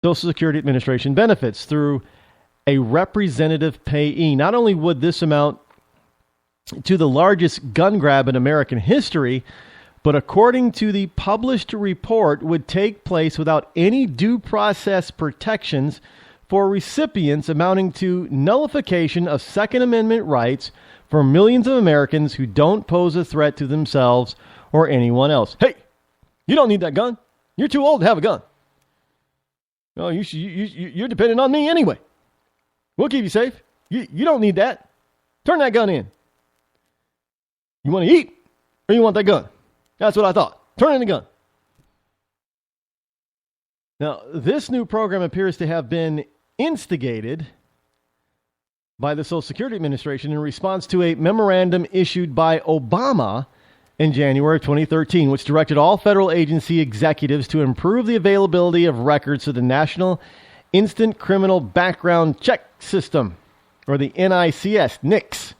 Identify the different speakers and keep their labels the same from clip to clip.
Speaker 1: Social Security Administration benefits through a representative payee. Not only would this amount to the largest gun grab in American history, but according to the published report, would take place without any due process protections for recipients, amounting to nullification of Second Amendment rights for millions of Americans who don't pose a threat to themselves or anyone else. Hey, you don't need that gun. You're too old to have a gun. No, you're dependent on me anyway. We'll keep you safe. You don't need that. Turn that gun in. You want to eat or you want that gun? That's what I thought. Turn in the gun. Now, this new program appears to have been instigated by the Social Security Administration in response to a memorandum issued by Obama in January of 2013, which directed all federal agency executives to improve the availability of records to the National Instant Criminal Background Check System, or the NICS.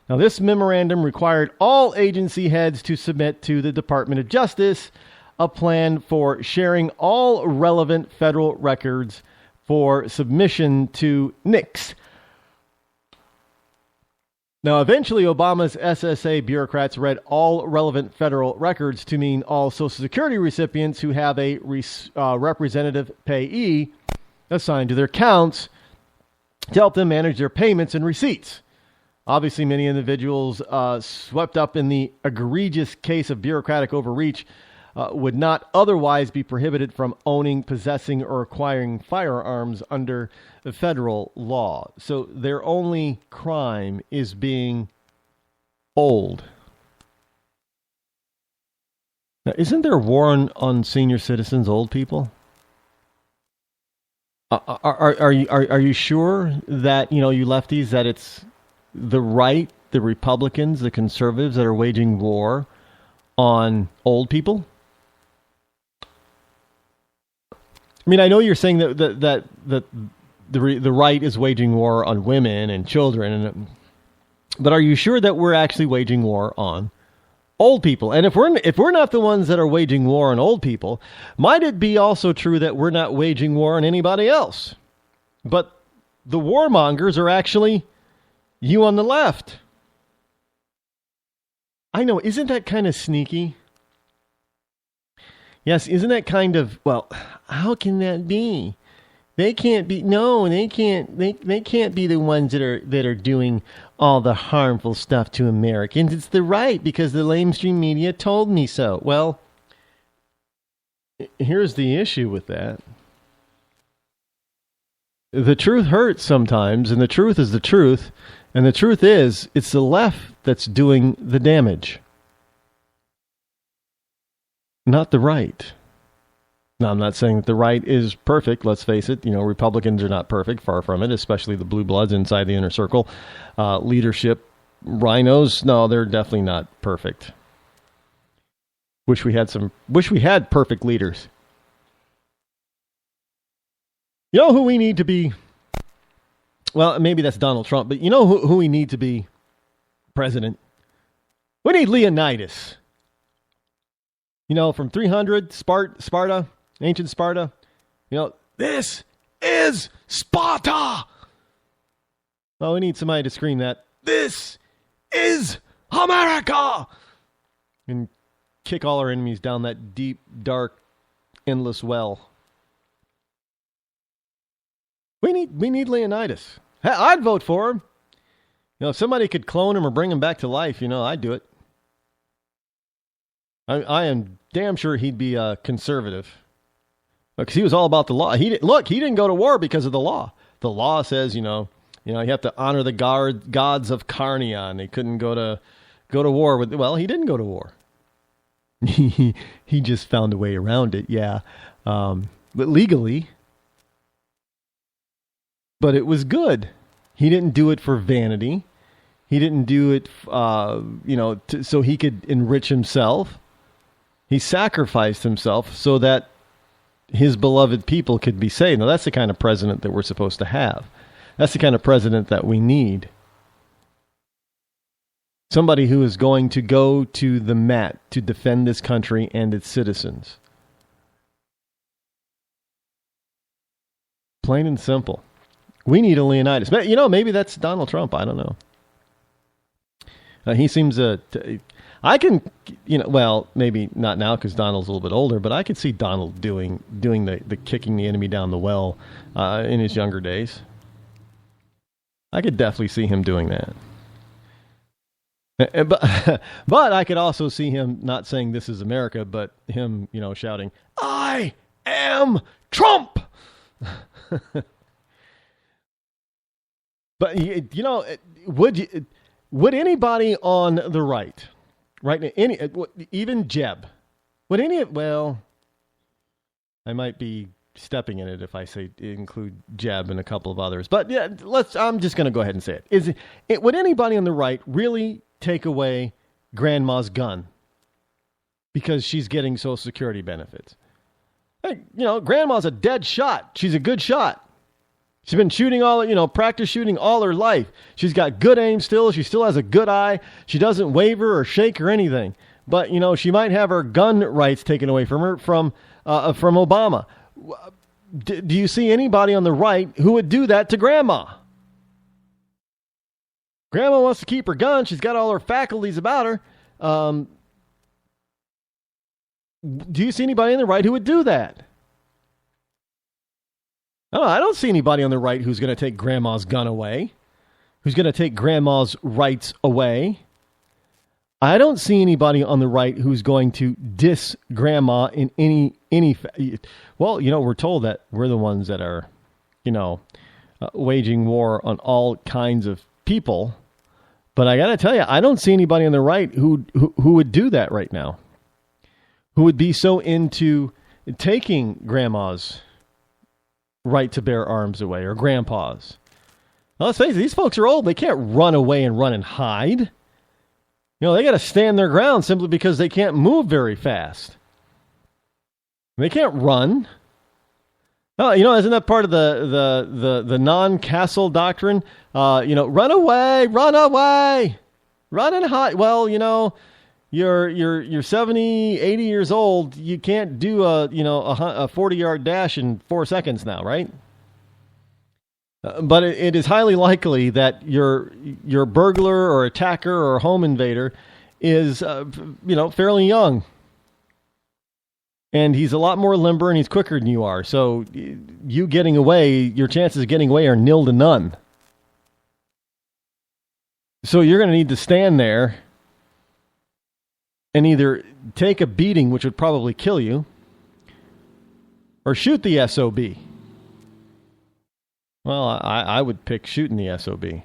Speaker 1: Now, this memorandum required all agency heads to submit to the Department of Justice a plan for sharing all relevant federal records for submission to NICS. Now, eventually, Obama's SSA bureaucrats read all relevant federal records to mean all Social Security recipients who have a representative payee assigned to their accounts to help them manage their payments and receipts. Obviously, many individuals swept up in the egregious case of bureaucratic overreach would not otherwise be prohibited from owning, possessing, or acquiring firearms under the federal law. So their only crime is being old. Now, isn't there a war on senior citizens, old people? Are you sure that, you lefties, that it's the right, the Republicans, the conservatives that are waging war on old people? I mean, I know you're saying that the right is waging war on women and children, but are you sure that we're actually waging war on old people? And if we're not the ones that are waging war on old people, might it be also true that we're not waging war on anybody else? But the warmongers are actually you on the left. I know, isn't that kind of sneaky? Yes, isn't that kind of, well, how can that be? They can't be, no, they can't be the ones that are doing all the harmful stuff to Americans. It's the right, because the mainstream media told me so. Well, here's the issue with that. The truth hurts sometimes, and the truth is the truth. And the truth is, it's the left that's doing the damage, not the right. Now, I'm not saying that the right is perfect. Let's face it. Republicans are not perfect. Far from it, especially the blue bloods inside the inner circle. Leadership rhinos, no, they're definitely not perfect. Wish we had perfect leaders. You know who we need to be? Well, maybe that's Donald Trump, but you know who we need to be president? We need Leonidas. From 300, Sparta, ancient Sparta. This is Sparta. Well, we need somebody to scream that. This is America. And kick all our enemies down that deep, dark, endless well. We need Leonidas. I'd vote for him. If somebody could clone him or bring him back to life, I'd do it. I am damn sure he'd be a conservative, because he was all about the law. He didn't go to war because of the law. The law says, you have to honor the gods of Carnion. They couldn't go to war with. Well, he didn't go to war. He just found a way around it. Yeah, but legally. But it was good. He didn't do it for vanity. He didn't do it, so he could enrich himself. He sacrificed himself so that his beloved people could be saved. Now, that's the kind of president that we're supposed to have. That's the kind of president that we need. Somebody who is going to go to the mat to defend this country and its citizens. Plain and simple. We need a Leonidas. But, maybe that's Donald Trump. I don't know. He seems I can, well, maybe not now because Donald's a little bit older, but I could see Donald doing the kicking the enemy down the well in his younger days. I could definitely see him doing that. But I could also see him not saying this is America, but him, shouting, "I am Trump." But would anybody on the right now, even Jeb, well, I might be stepping in it if I say include Jeb and a couple of others, but yeah, I'm just going to go ahead and say it. Would anybody on the right really take away grandma's gun because she's getting Social Security benefits? Hey, grandma's a dead shot. She's a good shot. She's been shooting practice shooting all her life. She's got good aim still. She still has a good eye. She doesn't waver or shake or anything. But, she might have her gun rights taken away from her from Obama. Do you see anybody on the right who would do that to Grandma? Grandma wants to keep her gun. She's got all her faculties about her. Do you see anybody on the right who would do that? I don't see anybody on the right who's going to take Grandma's gun away, who's going to take Grandma's rights away. I don't see anybody on the right who's going to diss Grandma in any. Well, we're told that we're the ones that are, waging war on all kinds of people. But I got to tell you, I don't see anybody on the right who would do that right now, who would be so into taking Grandma's right to bear arms away, or Grandpa's. Now, let's face it, these folks are old. They can't run away and run and hide. They got to stand their ground simply because they can't move very fast. They can't run. Oh, isn't that part of the non-castle doctrine? Run away, run and hide. Well, you're 70, 80 years old. You can't do a 40-yard dash in 4 seconds now, right? But it is highly likely that your burglar or attacker or home invader is fairly young. And he's a lot more limber and he's quicker than you are. So you getting away, your chances of getting away are 0 to none. So you're going to need to stand there and either take a beating, which would probably kill you, or shoot the SOB. Well, I would pick shooting the SOB.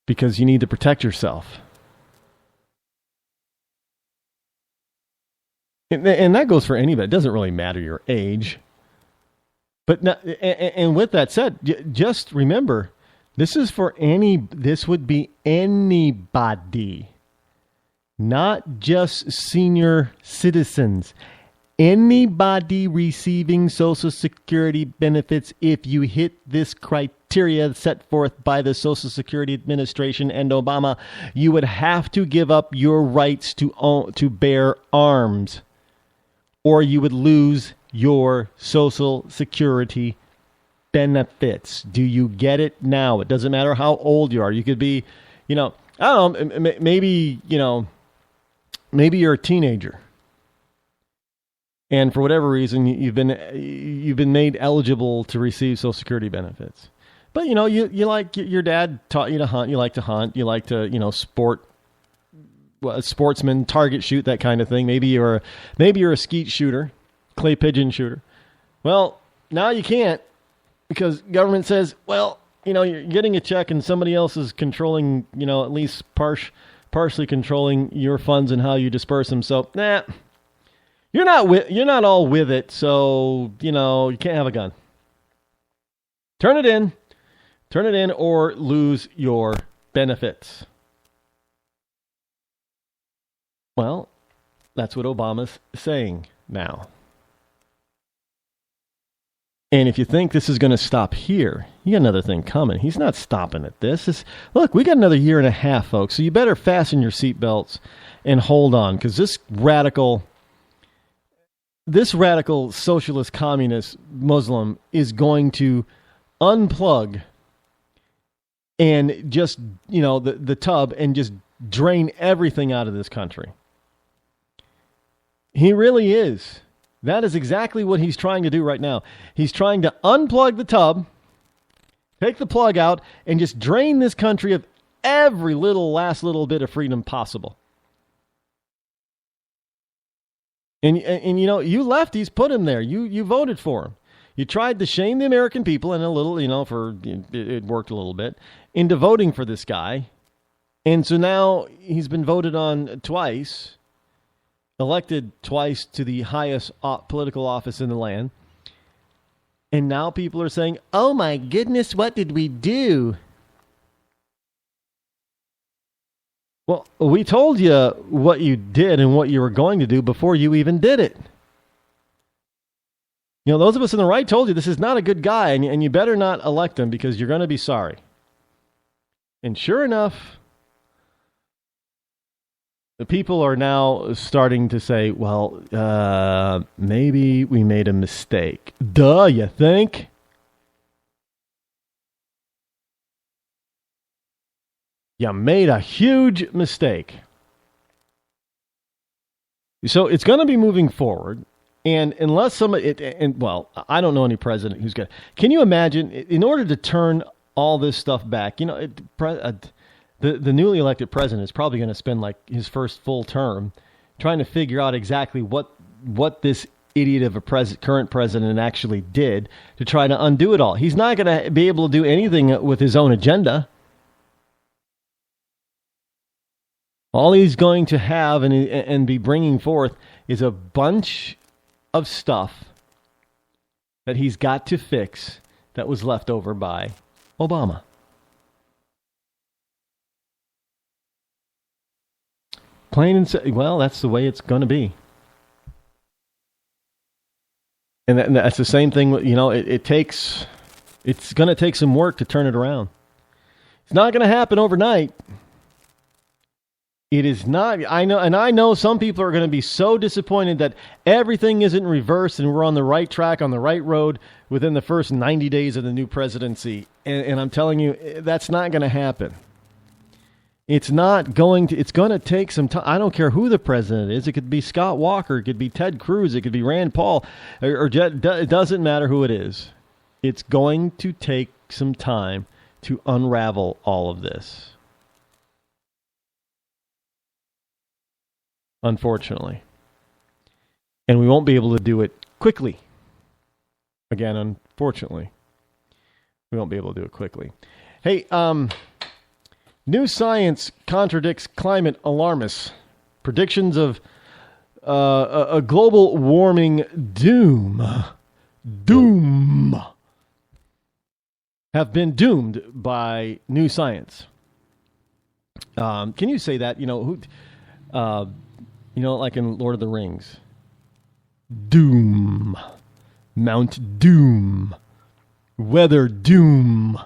Speaker 1: Because you need to protect yourself. And that goes for anybody. It doesn't really matter your age. But and with that said, just remember, this would be anybody, not just senior citizens. Anybody receiving Social Security benefits, if you hit this criteria set forth by the Social Security Administration and Obama, you would have to give up your rights to bear arms, or you would lose your Social Security benefits. Do you get it now? It doesn't matter how old you are. You could be, I don't know, maybe you're a teenager. And for whatever reason, you've been made eligible to receive Social Security benefits. But, you like, your dad taught you to hunt. You like to hunt. You like to, a sportsman, target shoot, that kind of thing. Maybe you're a skeet shooter, clay pigeon shooter. Well, now you can't, because government says, well, you're getting a check and somebody else is controlling, at least partially controlling your funds and how you disperse them. So, you're not all with it. So, you can't have a gun. Turn it in or lose your benefits. Well, that's what Obama's saying now. And if you think this is going to stop here, you got another thing coming. He's not stopping at this. Look, we got another year and a half, folks. So you better fasten your seatbelts and hold on, because this radical, this radical socialist communist Muslim is going to unplug and just, the tub and just drain everything out of this country. He really is. That is exactly what he's trying to do right now. He's trying to unplug the tub, take the plug out, and just drain this country of every last little bit of freedom possible. And you lefties put him there. You voted for him. You tried to shame the American people, and a little, it worked a little bit, into voting for this guy. And so now he's been voted on twice, elected twice to the highest political office in the land. And now people are saying, oh my goodness, what did we do? Well, we told you what you did and what you were going to do before you even did it. Those of us in the right told you this is not a good guy, and you better not elect him because you're going to be sorry. And sure enough, the people are now starting to say, well, maybe we made a mistake. Duh, you think? You made a huge mistake. So it's going to be moving forward. And unless somebody, I don't know any president who's going to. Can you imagine, in order to turn all this stuff back, the newly elected president is probably going to spend like his first full term trying to figure out exactly what this idiot of a current president actually did to try to undo it all. He's not going to be able to do anything with his own agenda. All he's going to have and be bringing forth is a bunch of stuff that he's got to fix that was left over by Obama. Plain and simple. Well, that's the way it's going to be. And that's the same thing. It's going to take some work to turn it around. It's not going to happen overnight. It is not. I know some people are going to be so disappointed that everything isn't reversed and we're on the right track, on the right road within the first 90 days of the new presidency. And I'm telling you, that's not going to happen. It's going to take some time. I don't care who the president is. It could be Scott Walker. It could be Ted Cruz. It could be Rand Paul. It doesn't matter who it is. It's going to take some time to unravel all of this. Unfortunately. And we won't be able to do it quickly. Again, unfortunately. We won't be able to do it quickly. Hey, new science contradicts climate alarmists. Predictions of a global warming doom have been doomed by new science. Can you say that? Like in Lord of the Rings. Doom. Mount Doom. Weather Doom.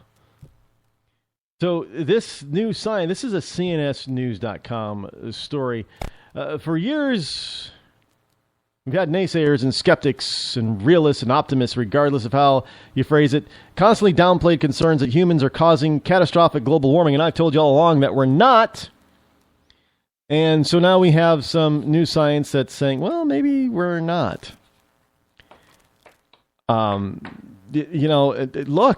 Speaker 1: So this new science, this is a CNSnews.com story. For years, we've had naysayers and skeptics and realists and optimists, regardless of how you phrase it, constantly downplayed concerns that humans are causing catastrophic global warming. And I've told you all along that we're not. And so now we have some new science that's saying, well, maybe we're not. Look,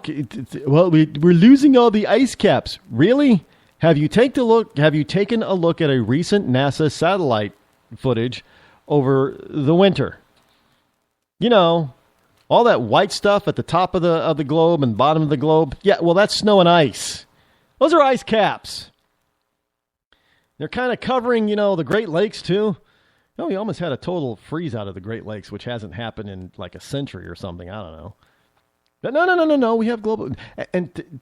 Speaker 1: we're losing all the ice caps. Really? Have you taken a look at a recent NASA satellite footage over the winter? All that white stuff at the top of the globe and bottom of the globe. Yeah, well, that's snow and ice. Those are ice caps. They're kind of covering, the Great Lakes, too. We almost had a total freeze out of the Great Lakes, which hasn't happened in like a century or something. I don't know. No. We have global. And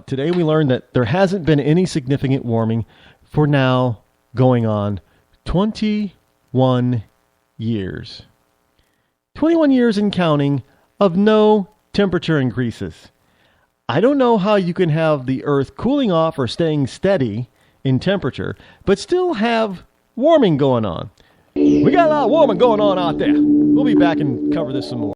Speaker 1: today we learned that there hasn't been any significant warming for now going on 21 years. 21 years and counting of no temperature increases. I don't know how you can have the Earth cooling off or staying steady in temperature, but still have warming going on. We got a lot of warming going on out there. We'll be back and cover this some more.